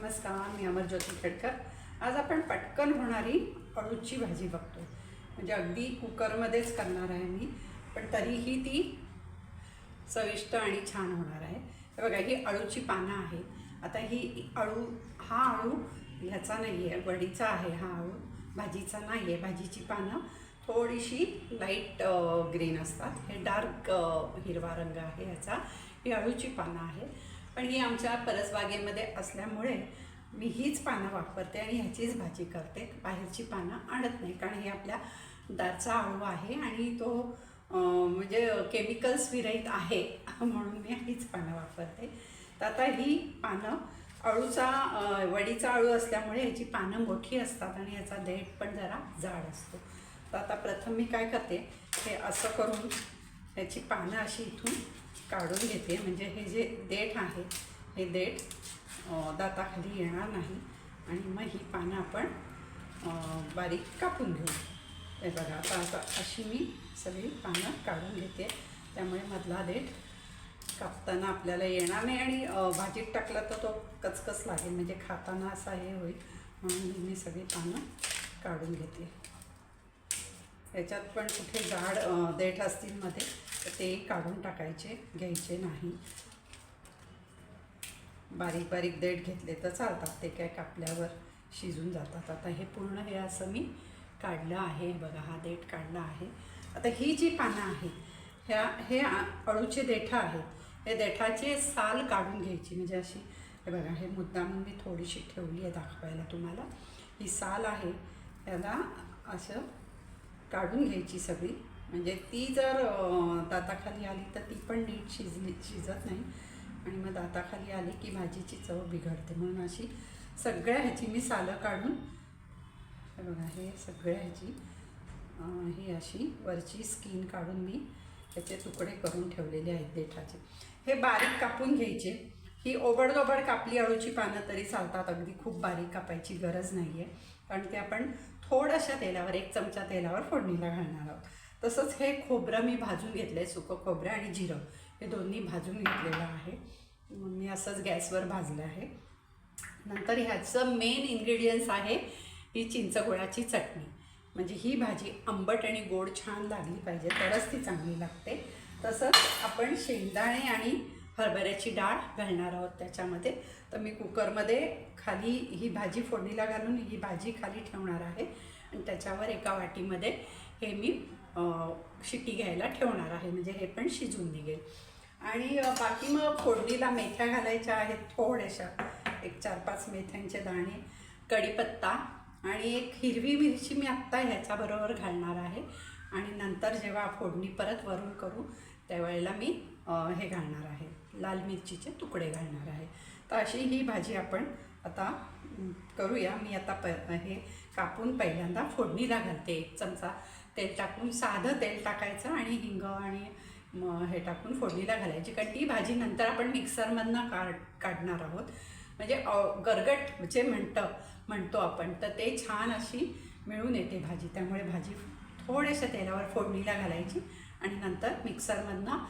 नमस्कार, मी अमरज्योती खेडकर। आज आपण पटकन होणारी अळूची भाजी बघतो। म्हणजे अगदी कुकरमध्येच करणार आहे मी, पण तरीही ती चविष्ट आणि छान होणार आहे। हे बघा, ही अळूची पानं आहेत। आता ही हा अळू ह्याचा नाही आहे, वडीचा आहे हा अळू, भाजीचा नाही आहे। भाजीची पानं थोडीशी लाईट ग्रीन असतात, हे डार्क हिरवा रंग आहे ह्याचा। ही अळूची पानं आहे, पण ही आमच्या परसबागेमध्ये असल्यामुळे मी हीच पानं वापरते आणि ह्याचीच भाजी करते। बाहेरची पानं आणत नाही, कारण हे आपल्या दाचा अळू आहे आणि तो म्हणजे केमिकल्स विरहित आहे, म्हणून मी हीच पानं वापरते। तर आता ही पानं वडीचा अळू असल्यामुळे ह्याची पानं मोठी असतात आणि ह्याचा देठ पण जरा जाड असतो। तर आता प्रथम मी काय करते, हे असं करून ह्याची पानं अशी इथून काढून घेते, म्हणजे हे जे देठ आहे हे देठ दाताखाली येणार नाही। आणि मग ही पानं आपण बारीक कापून घेऊ। हे बघा, आता अशी मी सगळी पानं काढून घेते, त्यामुळे मधला देठ कापताना आपल्याला येणार नाही आणि भाजीत टाकला तर तो कचकच लागेल, म्हणजे खाताना असा हे होईल, म्हणून मी सगळी पानं काढून घेते। याच्यात पण कुठे जाड देठ असतील मध्ये तर ते काढून घ्यायचे नाही। बारीक बारीक देठ घेतले तर चालतात, ते काय कापल्यावर शिजून जातात। आता हे पूर्ण हे असं मी काढलं आहे, बघा हा देठ काढला आहे। आता ही जी पानं आहेत हे अळूचे देठं आहेत, हे देठाचे साल काढून घ्यायची, म्हणजे अशी हे बघा, हे मुद्दाम मी थोडीशी ठेवली आहे दाखवायला तुम्हाला। ही साल आहे, याला असं काढून घ्यायची सगळी, म्हणजे ती जर दाताखाली आली तर ती पण नीट शिजत नाही आणि मग दाताखाली आली की भाजीची चव बिघडते। म्हणून अशी सगळ्या ह्याची मी सालं काढून, हे बघा, हे सगळ्या ह्याची ही अशी वरची स्किन काढून मी त्याचे तुकडे करून ठेवलेले आहेत देठाचे। हे बारीक कापून घ्यायचे। ही ओबडधोबड कापली अळूची पानं तरी चालतात, अगदी खूप बारीक कापायची गरज नाही आहे, कारण ते आपण थोड्याशा तेलावर, 1 चमचा तेलावर फोडणीला घालणार आहोत। तसंच हे खोबरं मी भाजून घेतलं आहे, सुकं खोबरं आणि जिरं हे दोन्ही भाजून घेतलेलं आहे, मी असंच गॅसवर भाजलं आहे। नंतर ह्याचं मेन इन्ग्रेडियंट्स आहे ही चिंचगुळाची चटणी, म्हणजे ही भाजी आंबट आणि गोड छान लागली पाहिजे तरच ती चांगली लागते। तसंच आपण शेंगदाणे आणि हरभऱ्याची डाळ घालणार आहोत त्याच्यामध्ये। तर मी कुकरमध्ये खाली ही भाजी फोडणीला घालून ही भाजी खाली ठेवणार आहे आणि त्याच्यावर एका वाटीमध्ये हे मी शिट्टी घ्यायला ठेवणार आहे, म्हणजे हे पण शिजून निघेल। आणि बाकी मग फोडणीला मेथ्या घालायच्या आहेत थोड्याशा, एक 4-5 मेथ्यांचे दाणे, कढीपत्ता आणि एक हिरवी मिरची मी आत्ता ह्याच्याबरोबर घालणार आहे। आणि नंतर जेव्हा फोडणी परत वरून करू त्यावेळेला मी हे घालणार आहे, लाल मिरचीचे तुकडे घालणार आहे। तर अशी ही भाजी आपण आता करूया। मी आता हे कापून पहिल्यांदा फोडणीला घालते। 1 चमचा तेल टाकून, साधं तेल टाकायचं आणि हिंग आणि हे टाकून फोडणीला घालायची, कारण ती भाजी नंतर आपण मिक्सरमधनं काढणार आहोत, म्हणजे गरगट जे म्हणतो आपण, तर ते छान अशी मिळून येते भाजी। त्यामुळे भाजी थोड्याशा तेलावर फोडणीला घालायची आणि नंतर मिक्सरमधनं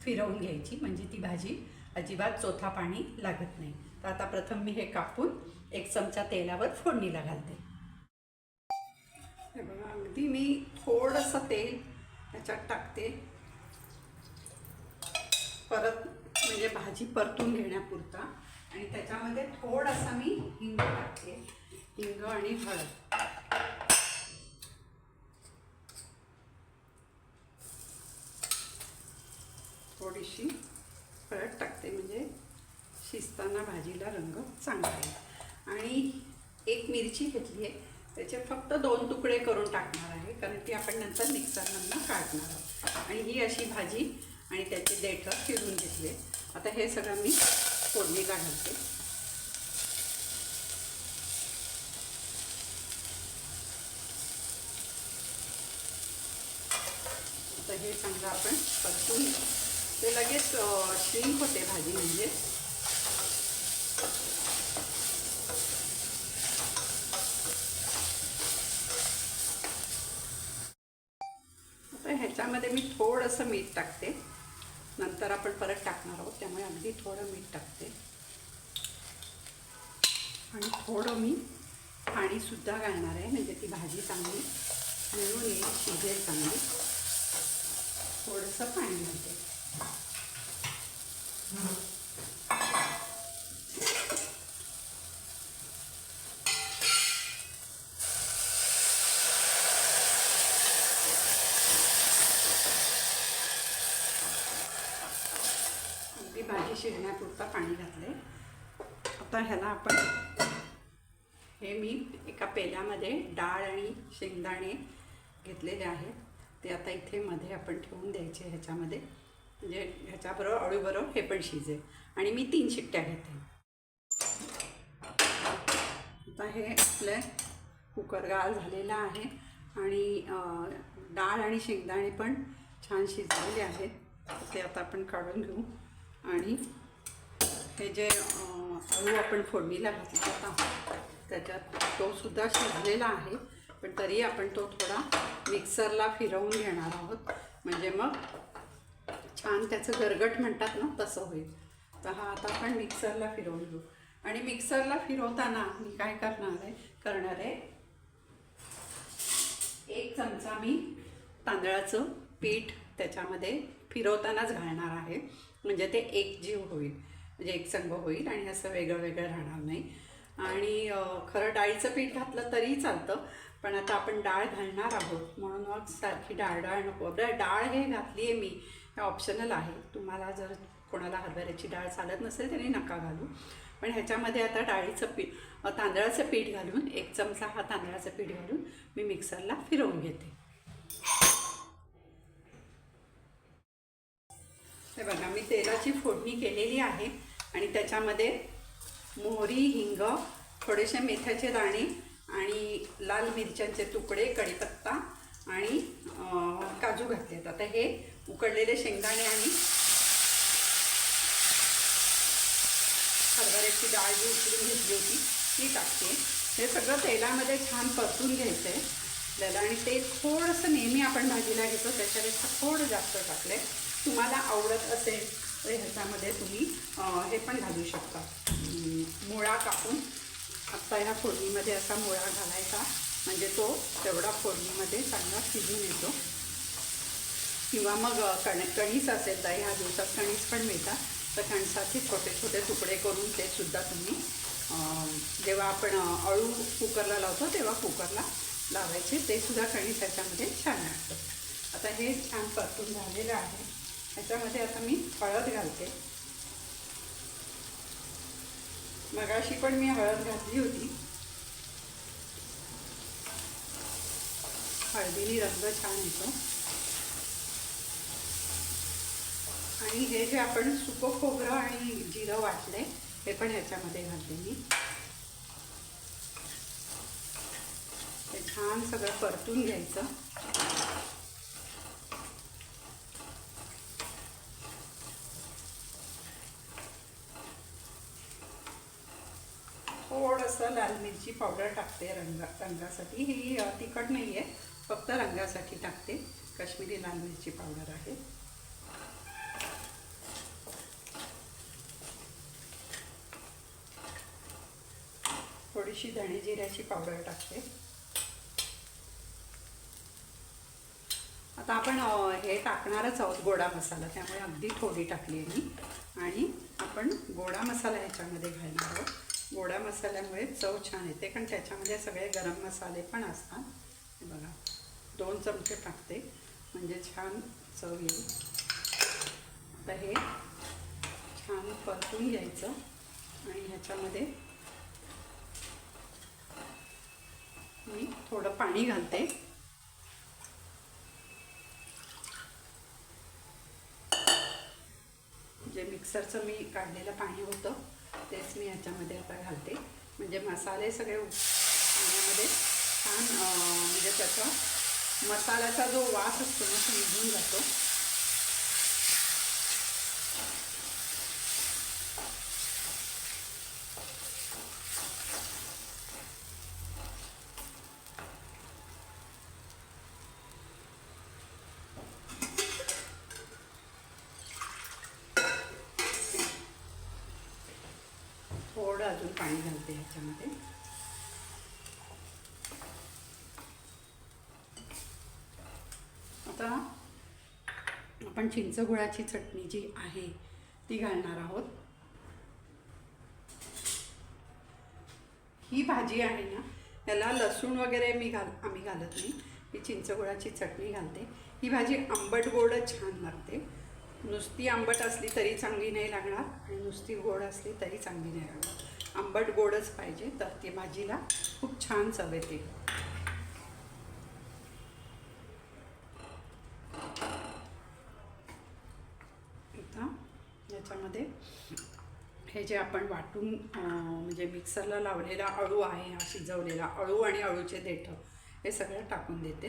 फिरवून घ्यायची, म्हणजे ती भाजी अजिबात चोथा पाणी लागत नाही। तर आता प्रथम मी हे कापून 1 चमचा तेलावर फोडणीला घालते। हे बघा, अगदी मी थोडंसं तेल ह्याच्यात टाकते, परत म्हणजे भाजी परतून घेण्यापुरता, आणि त्याच्यामध्ये थोडासा मी हिंग टाकते, हिंग आणि हळद। थोडीशी हळद टाकते, म्हणजे शिजताना भाजीला रंग चांगला येईल। आणि 1 मिरची घेतली आहे, त्याचे फक्त 2 तुकडे करून टाकणार आहे, कारण ती आपण नंतर मिक्सरमधनं काढणार आहोत। आणि ही अशी भाजी आणि त्याचे देठं फिरून घेतले। आता हे सगळं मी फोडणीला घालते। आता हे चांगलं आपण परतून घेऊ, ते लगेच श्रिंक होते भाजी, म्हणजे आता ह्याच्यामध्ये मी थोडंसं मीठ टाकते, नंतर आपण परत टाकणार आहोत, त्यामुळे अगदी थोडं मीठ टाकते। आणि थोडं मी पाणीसुद्धा घालणार आहे, म्हणजे ती भाजी चांगली मिळून येईल, शिजेल चांगली. थोडंसं पाणी घालते. अगदी भाजी शिजण्यापुरता पाणी घातले. आता ह्याला आपण हे मी एका पेल्यामध्ये डाळ आणि शेंगदाणे घेतलेले आहेत, ते आता इथे मध्ये आपण ठेवून द्यायचे ह्याच्यामध्ये, म्हणजे ह्याच्याबरोबर अळूबरोबर हे पण शिजेल. आणि मी 3 शिट्ट्या घेते. आता हे आपलं कुकर गाळ झालेला आहे आणि डाळ आणि शेंगदाणे पण छान शिजलेले आहेत. ते आता आपण काढून घेऊ. आणि हे जे अळू आपण फोडणीला घातला होता त्याच्यात तोसुद्धा शिजलेला आहे, पण तरी आपण तो थोडा मिक्सरला फिरवून घेणार आहोत, म्हणजे मग छान त्याचं गरगट म्हणतात ना तसं होईल. तर हा आता आपण मिक्सरला फिरवून घेऊ. आणि मिक्सरला फिरवताना मी काय करणार आहे 1 चमचा मी तांदळाचं पीठ त्याच्यामध्ये फिरवतानाच घालणार आहे, म्हणजे ते एकजीव होईल, म्हणजे एकसंग होईल आणि असं वेगळं वेगळं राहणार नाही. आणि खरं डाळीचं पीठ घातलं तरी चालतं, पण आता आपण डाळ घालणार आहोत म्हणून मग सारखी डाळ नको. डाळ हे घातली आहे मी, हे ऑप्शनल आहे. तुम्हाला जर कोणाला हरभऱ्याची डाळ चालत नसेल तरी नका घालू. पण ह्याच्यामध्ये आता तांदळाचं पीठ घालून 1 चमचा हा तांदळाचं पीठ घालून मी मिक्सरला फिरवून घेते. हे बघा, मी तेलाची फोडणी केलेली आहे आणि त्याच्यामध्ये मोहरी, हिंग, थोडेसे मेथ्याचे दाणे आणि लाल मिरच्यांचे तुकडे, कढीपत्ता आणि काजू घातलेत. आता हे उकडलेले शेंगदाणे आणि हरभऱ्याची डाळ जी उकडून घेतली होती ती टाकते. हे सगळं तेलामध्ये छान परतून घ्यायचं आहे आपल्याला. आणि ते थोडंसं नेहमी आपण भाजीला घेतो त्याच्यापेक्षा थोडं जास्त टाकलं आहे. तुम्हाला आवडत असेल तर ह्याच्यामध्ये तुम्ही हे पण घालू शकता, मुळा कापून. आत्ता ह्या फोडणीमध्ये असा मुळा घालायचा, म्हणजे तो तेवढा फोडणीमध्ये चांगला शिजून येतो. किंवा मग कणीस असेल तर ह्या दिवसात कणीस पण मिळतात, तर कणसाचे छोटे छोटे तुकडे करून ते सुद्धा तुम्ही जेव्हा आपण अळू कुकरला लावतो तेव्हा कुकरला लावायचे, ते सुद्धा कणीस ह्याच्यामध्ये छान लागतं. आता हे छान परतून झालेलं आहे. ह्याच्यामध्ये आता मी हळद घालते. मगाशी पण मी हळद घातली होती. हळदीने रंग छान येतो. आणि हे जे आपण सुकं खोबरं आणि जिरं वाटलंय हे पण ह्याच्यामध्ये घालते मी. हे छान सगळं परतून घ्यायचं. थोडंसं लाल मिरची पावडर टाकते रंगासाठी. ही तिखट नाही आहे, फक्त रंगासाठी टाकते. काश्मीरी लाल मिरची पावडर आहे. थोडीशी धणे जिऱ्याची पावडर टाकते. आता आपण हे टाकणारच आहोत गोडा मसाला, त्यामुळे अगदी थोडी टाकली आहे मी. आणि आपण गोडा मसाला ह्याच्यामध्ये घालणार आहोत. गोडा मसाल्यामुळे चव छान येते, कारण त्याच्यामध्ये सगळे गरम मसाले पण असतात. हे बघा, 2 चमचे टाकते म्हणजे छान चव येईल. आता हे छान परतून घ्यायचं आणि ह्याच्यामध्ये मी थोडं पाणी घालते. जे मिक्सरचं मी काढलेलं पाणी होतं तेच मी ह्याच्यामध्ये आता घालते, म्हणजे मसाले सगळे पाण्यामध्ये छान म्हणजे त्याचा मसाल्याचा जो वास असतो ना तो निघून जातो. थोडं अजून पाणी घालते ह्याच्यामध्ये. आता आपण चिंच गुळाची चटणी जी आहे ती घालणार आहोत. ही भाजी आहे ना, याला लसूण वगैरे आम्ही घालत नाही. ही चिंच गुळाची चटणी घालते. ही भाजी आंबट गोडच छान लागते. नुसती आंबट असली तरी चांगली नाही लागणार आणि नुसती गोड असली तरी चांगली नाही लागणार. आंबट गोडच पाहिजे, तर ती भाजीला खूप छान चव येते. आता याच्यामध्ये हे जे आपण वाटून म्हणजे मिक्सरला लावलेला अळू आहे, हा शिजवलेला अळू आणि अळूचे देठं हे सगळं टाकून देते.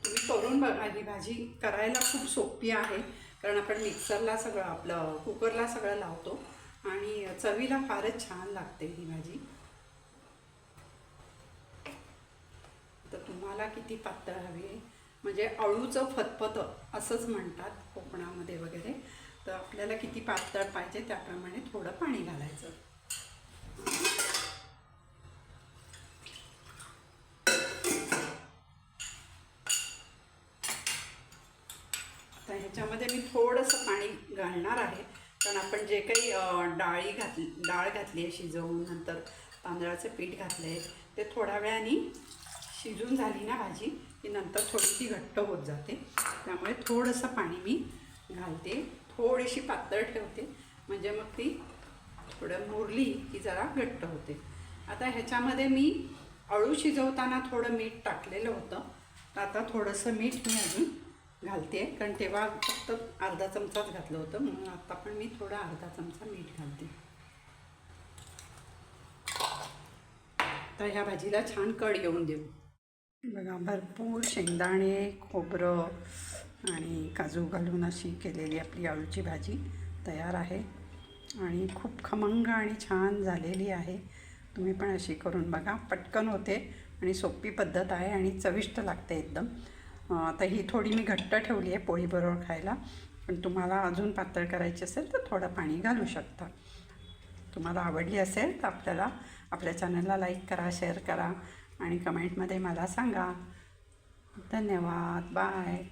तुम्ही करून बघा. ही भाजी करायला खूप सोपी आहे, कारण आपण मिक्सरला सगळं आपलं कुकरला सगळं लावतो आणि चवीला फारच छान लागते ही भाजी. तर तुम्हाला किती पातळ हवी आहे, म्हणजे अळूचं फतफतं असंच म्हणतात कोकणामध्ये वगैरे. तर आपल्याला किती पातळ पाहिजे त्याप्रमाणे थोडं पाणी घालायचं. तर ह्याच्यामध्ये मी थोडंसं पाणी घालणार आहे, कारण आपण जे काही डाळ घातली आहे शिजवून, नंतर तांदळाचं पीठ घातलं आहे, ते थोड्या वेळाने शिजून झाली ना भाजी की नंतर थोडी ती घट्ट होत जाते. त्यामुळे थोडंसं पाणी मी घालते. थोडीशी पातळ ठेवते, म्हणजे मग ती थोडं मुरली की जरा घट्ट होते. आता ह्याच्यामध्ये मी अळू शिजवताना थोडं मीठ टाकलेलं होतं, तर आता थोडंसं मीठ मी अजून घालते, कारण तेव्हा फक्त अर्धा चमचाच घातलं होतं, म्हणून आता पण मी थोडा अर्धा चमचा मीठ घालते. तर ह्या भाजीला छान कड येऊन देऊ. बघा, भरपूर शेंगदाणे, खोबरं आणि काजू घालून अशी केलेली आपली अळूची भाजी तयार आहे आणि खूप खमंग आणि छान झालेली आहे. तुम्ही पण अशी करून बघा. पटकन होते आणि सोपी पद्धत आहे आणि चविष्ट लागते एकदम. आता ही थोडी मी घट्ट ठेवली आहे पोळीबरोबर खायला, पण तुम्हाला अजून पातळ करायची असेल तर थोडं पाणी घालू शकता. तुम्हाला आवडली असेल तर आपल्या चॅनलला लाईक करा, शेअर करा आणि कमेंटमध्ये मला सांगा. धन्यवाद. बाय.